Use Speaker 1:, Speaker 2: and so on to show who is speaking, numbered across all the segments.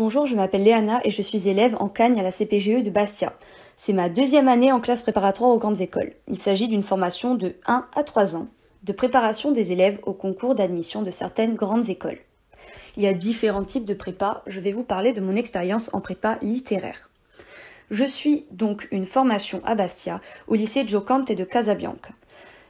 Speaker 1: Bonjour, je m'appelle Léana et je suis élève en Cagne à la CPGE de Bastia. C'est ma deuxième année en classe préparatoire aux grandes écoles. Il s'agit d'une formation de 1 à 3 ans de préparation des élèves au concours d'admission de certaines grandes écoles. Il y a différents types de prépa, je vais vous parler de mon expérience en prépa littéraire. Je suis donc une formation à Bastia, au lycée Giocante de Casabianca.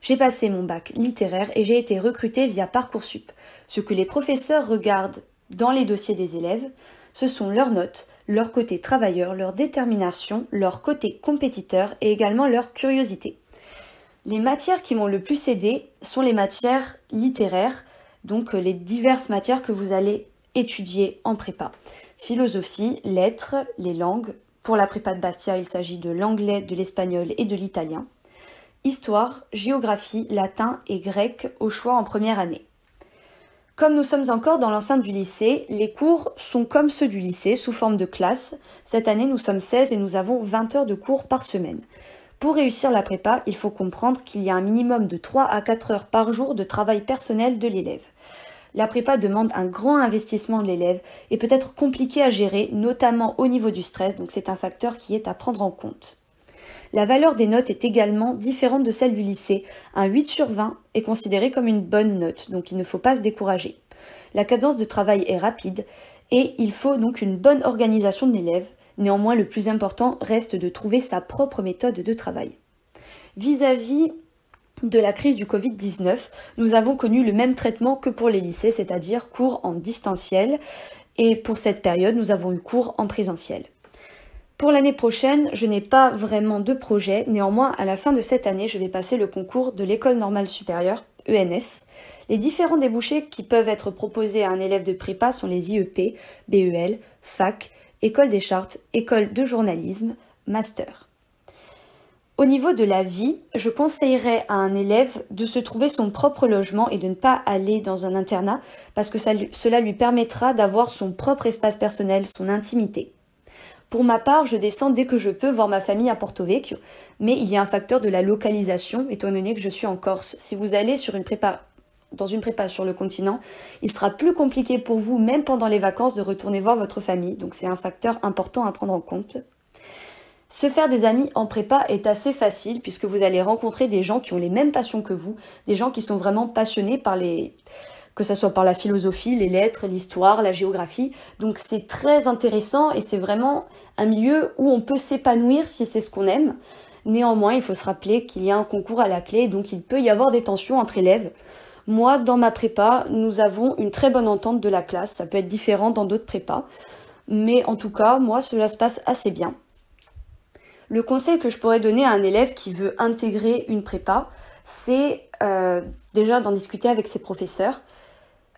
Speaker 1: J'ai passé mon bac littéraire et j'ai été recrutée via Parcoursup. Ce que les professeurs regardent dans les dossiers des élèves, ce sont leurs notes, leur côté travailleur, leur détermination, leur côté compétiteur et également leur curiosité. Les matières qui m'ont le plus aidé sont les matières littéraires, donc les diverses matières que vous allez étudier en prépa. Philosophie, lettres, les langues. Pour la prépa de Bastia, il s'agit de l'anglais, de l'espagnol et de l'italien. Histoire, géographie, latin et grec au choix en première année. Comme nous sommes encore dans l'enceinte du lycée, les cours sont comme ceux du lycée, sous forme de classe. Cette année, nous sommes 16 et nous avons 20 heures de cours par semaine. Pour réussir la prépa, il faut comprendre qu'il y a un minimum de 3 à 4 heures par jour de travail personnel de l'élève. La prépa demande un grand investissement de l'élève et peut être compliqué à gérer, notamment au niveau du stress, donc c'est un facteur qui est à prendre en compte. La valeur des notes est également différente de celle du lycée. Un 8 sur 20 est considéré comme une bonne note, donc il ne faut pas se décourager. La cadence de travail est rapide et il faut donc une bonne organisation de l'élève. Néanmoins, le plus important reste de trouver sa propre méthode de travail. Vis-à-vis de la crise du Covid-19, nous avons connu le même traitement que pour les lycées, c'est-à-dire cours en distanciel. Et pour cette période, nous avons eu cours en présentiel. Pour l'année prochaine, je n'ai pas vraiment de projet. Néanmoins, à la fin de cette année, je vais passer le concours de l'École normale supérieure, ENS. Les différents débouchés qui peuvent être proposés à un élève de prépa sont les IEP, BEL, Fac, École des chartes, École de journalisme, Master. Au niveau de la vie, je conseillerais à un élève de se trouver son propre logement et de ne pas aller dans un internat parce que cela lui permettra d'avoir son propre espace personnel, son intimité. Pour ma part, je descends dès que je peux voir ma famille à Porto Vecchio, mais il y a un facteur de la localisation, étant donné que je suis en Corse. Si vous allez dans une prépa sur le continent, il sera plus compliqué pour vous, même pendant les vacances, de retourner voir votre famille, donc c'est un facteur important à prendre en compte. Se faire des amis en prépa est assez facile, puisque vous allez rencontrer des gens qui ont les mêmes passions que vous, des gens qui sont vraiment passionnés que ce soit par la philosophie, les lettres, l'histoire, la géographie. Donc c'est très intéressant et c'est vraiment un milieu où on peut s'épanouir si c'est ce qu'on aime. Néanmoins, il faut se rappeler qu'il y a un concours à la clé, donc il peut y avoir des tensions entre élèves. Moi, dans ma prépa, nous avons une très bonne entente de la classe. Ça peut être différent dans d'autres prépas. Mais en tout cas, moi, cela se passe assez bien. Le conseil que je pourrais donner à un élève qui veut intégrer une prépa, c'est déjà d'en discuter avec ses professeurs.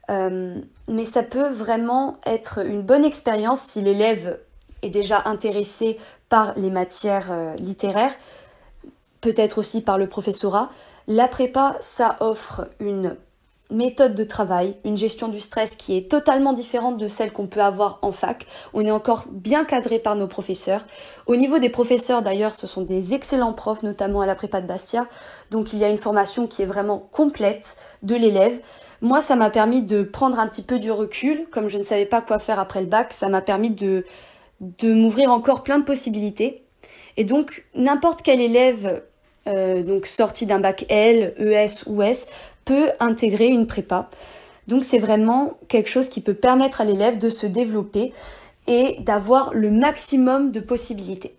Speaker 1: Mais ça peut vraiment être une bonne expérience si l'élève est déjà intéressé par les matières littéraires, peut-être aussi par le professorat. La prépa, ça offre une méthode de travail, une gestion du stress qui est totalement différente de celle qu'on peut avoir en fac. On est encore bien cadré par nos professeurs. Au niveau des professeurs, d'ailleurs, ce sont des excellents profs, notamment à la prépa de Bastia. Donc il y a une formation qui est vraiment complète de l'élève. Moi, ça m'a permis de prendre un petit peu du recul. Comme je ne savais pas quoi faire après le bac, ça m'a permis de m'ouvrir encore plein de possibilités. Et donc, n'importe quel élève donc sorti d'un bac L, ES ou S, peut intégrer une prépa. Donc c'est vraiment quelque chose qui peut permettre à l'élève de se développer et d'avoir le maximum de possibilités.